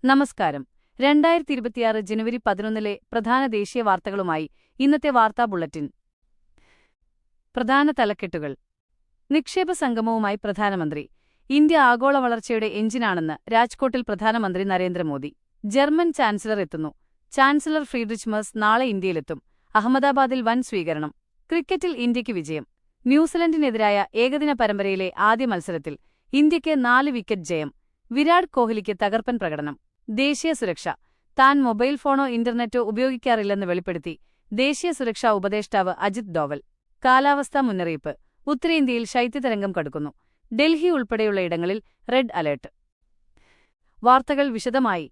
നമസ്കാരം. 2026 ജനുവരി 11 പ്രധാന ദേശീയ വാർത്തകളുമായി ഇന്നത്തെ വാർത്താ ബുള്ളറ്റിൻ. പ്രധാന തലക്കെട്ടുകൾ. നിക്ഷേപ സംഗമവുമായി പ്രധാനമന്ത്രി. ഇന്ത്യ ആഗോള വളർച്ചയുടെ എഞ്ചിനാണെന്ന് രാജ്കോട്ടിൽ പ്രധാനമന്ത്രി നരേന്ദ്രമോദി. ജർമ്മൻ ചാൻസലർ എത്തുന്നു. ചാൻസലർ ഫ്രീഡ്രിച്ച് മെർസ് നാളെ ഇന്ത്യയിലെത്തും. അഹമ്മദാബാദിൽ വൻ സ്വീകരണം. ക്രിക്കറ്റിൽ ഇന്ത്യയ്ക്ക് വിജയം. ന്യൂസിലൻഡിനെതിരായ ഏകദിന പരമ്പരയിലെ ആദ്യ മത്സരത്തിൽ ഇന്ത്യയ്ക്ക് 4 വിക്കറ്റ് ജയം. വിരാട് കോഹ്ലിക്ക് തകർപ്പൻ പ്രകടനം. ദേശീയ സുരക്ഷ. താൻ മൊബൈൽ ഫോണോ ഇന്റർനെറ്റോ ഉപയോഗിക്കാറില്ലെന്ന് വെളിപ്പെടുത്തി ദേശീയ സുരക്ഷാ ഉപദേഷ്ടാവ് അജിത് ഡോവൽ. കാലാവസ്ഥാ മുന്നറിയിപ്പ്. ഉത്തരേന്ത്യയിൽ ശൈത്യതരംഗം കടുക്കുന്നു. ഡൽഹി ഉൾപ്പെടെയുള്ള ഇടങ്ങളിൽ റെഡ് അലേർട്ട്. വാർത്തകൾ വിശദമായി.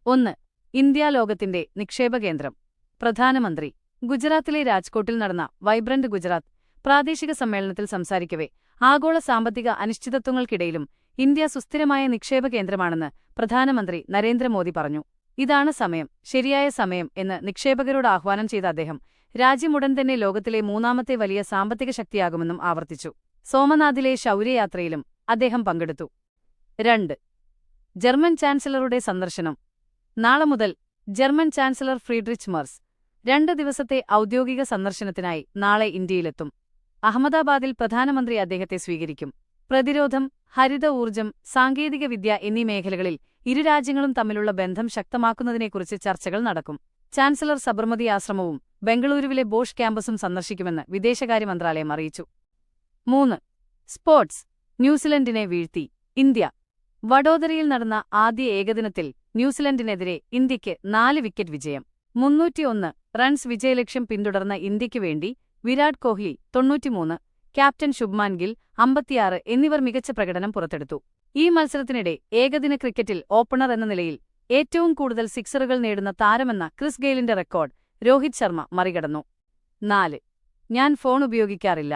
1. ഇന്ത്യ ലോകത്തിന്റെ നിക്ഷേപ കേന്ദ്രം. പ്രധാനമന്ത്രി. ഗുജറാത്തിലെ രാജ്കോട്ടിൽ നടന്ന വൈബ്രന്റ് ഗുജറാത്ത് പ്രാദേശിക സമ്മേളനത്തിൽ സംസാരിക്കവെ ആഗോള സാമ്പത്തിക അനിശ്ചിതത്വങ്ങൾക്കിടയിലും ഇന്ത്യ സുസ്ഥിരമായ നിക്ഷേപ കേന്ദ്രമാണെന്ന് പ്രധാനമന്ത്രി നരേന്ദ്രമോദി പറഞ്ഞു. ഇതാണ് സമയം, ശരിയായ സമയം എന്ന് നിക്ഷേപകരോട് ആഹ്വാനം ചെയ്ത അദ്ദേഹം രാജ്യമുടൻ തന്നെ ലോകത്തിലെ 3ാമത്തെ വലിയ സാമ്പത്തിക ശക്തിയാകുമെന്നും ആവർത്തിച്ചു. സോമനാഥിലെ ശൗര്യയാത്രയിലും അദ്ദേഹം പങ്കെടുത്തു. 2. ജർമ്മൻ ചാൻസലറുടെ സന്ദർശനം. നാളെ മുതൽ ജർമ്മൻ ചാൻസലർ ഫ്രീഡ്രിച്ച് മെർസ് 2 ദിവസത്തെ ഔദ്യോഗിക സന്ദർശനത്തിനായി നാളെ ഇന്ത്യയിലെത്തും. അഹമ്മദാബാദിൽ പ്രധാനമന്ത്രി അദ്ദേഹത്തെ സ്വീകരിക്കും. പ്രതിരോധം, ഹരിത ഊർജ്ജം, സാങ്കേതികവിദ്യ എന്നീ മേഖലകളിൽ ഇരു രാജ്യങ്ങളും തമ്മിലുള്ള ബന്ധം ശക്തമാക്കുന്നതിനെക്കുറിച്ച് ചർച്ചകൾ നടക്കും. ചാൻസലർ സബർമതി ആശ്രമവും ബംഗളൂരുവിലെ ബോഷ് ക്യാമ്പസും സന്ദർശിക്കുമെന്ന് വിദേശകാര്യ മന്ത്രാലയം അറിയിച്ചു. 3. സ്പോർട്സ്. ന്യൂസിലൻഡിനെ വീഴ്ത്തി ഇന്ത്യ. വഡോദരയിൽ നടന്ന ആദ്യ ഏകദിനത്തിൽ ന്യൂസിലൻഡിനെതിരെ ഇന്ത്യയ്ക്ക് 4 വിക്കറ്റ് വിജയം. 301 റൺസ് വിജയലക്ഷ്യം പിന്തുടർന്ന ഇന്ത്യയ്ക്കു വേണ്ടി വിരാട് കോഹ്ലി 93, ക്യാപ്റ്റൻ ശുഭ്മാൻ ഗിൽ 56 എന്നിവർ മികച്ച പ്രകടനം പുറത്തെടുത്തു. ഈ മത്സരത്തിനിടെ ഏകദിന ക്രിക്കറ്റിൽ ഓപ്പണർ എന്ന നിലയിൽ ഏറ്റവും കൂടുതൽ സിക്സറുകൾ നേടുന്ന താരമെന്ന ക്രിസ് ഗെയിലിന്റെ റെക്കോർഡ് രോഹിത് ശർമ്മ മറികടന്നു. 4. ഞാൻ ഫോൺ ഉപയോഗിക്കാറില്ല.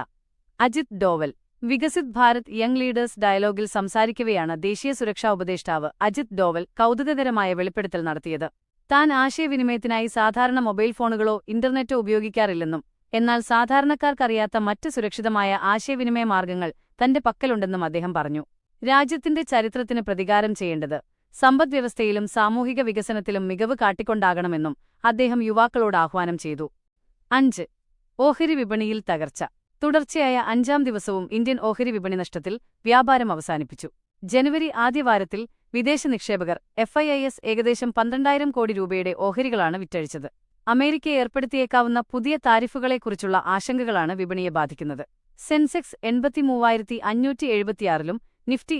അജിത് ഡോവൽ. വികസിത് ഭാരത് യങ് ലീഡേഴ്സ് ഡയലോഗിൽ സംസാരിക്കവെയാണ് ദേശീയ സുരക്ഷാ ഉപദേഷ്ടാവ് അജിത് ഡോവൽ കൗതുകകരമായ വെളിപ്പെടുത്തൽ നടത്തിയത്. താൻ ആശയവിനിമയത്തിനായി സാധാരണ മൊബൈൽ ഫോണുകളോ ഇന്റർനെറ്റോ ഉപയോഗിക്കാറില്ലെന്നും എന്നാൽ സാധാരണക്കാർക്കറിയാത്ത മറ്റ് സുരക്ഷിതമായ ആശയവിനിമയ മാർഗങ്ങൾ തന്റെ പക്കലുണ്ടെന്നും അദ്ദേഹം പറഞ്ഞു. രാജ്യത്തിന്റെ ചരിത്രത്തിന് പ്രതികാരം ചെയ്യേണ്ടത് സമ്പദ്വ്യവസ്ഥയിലും സാമൂഹിക വികസനത്തിലും മികവ് കാട്ടിക്കൊണ്ടാകണമെന്നും അദ്ദേഹം യുവാക്കളോട് ആഹ്വാനം ചെയ്തു. 5. ഓഹരി വിപണിയിൽ തകർച്ച. തുടർച്ചയായ 5ാം ദിവസവും ഇന്ത്യൻ ഓഹരി വിപണി നഷ്ടത്തിൽ വ്യാപാരം അവസാനിപ്പിച്ചു. ജനുവരി ആദ്യവാരത്തിൽ വിദേശ നിക്ഷേപകർ FIIs ഏകദേശം 12,000 കോടി രൂപയുടെ ഓഹരികളാണ് വിറ്റഴിച്ചത്. അമേരിക്ക ഏർപ്പെടുത്തിയേക്കാവുന്ന പുതിയ താരിഫുകളെക്കുറിച്ചുള്ള ആശങ്കകളാണ് വിപണിയെ ബാധിക്കുന്നത്. Sensex 83,576ലും Nifty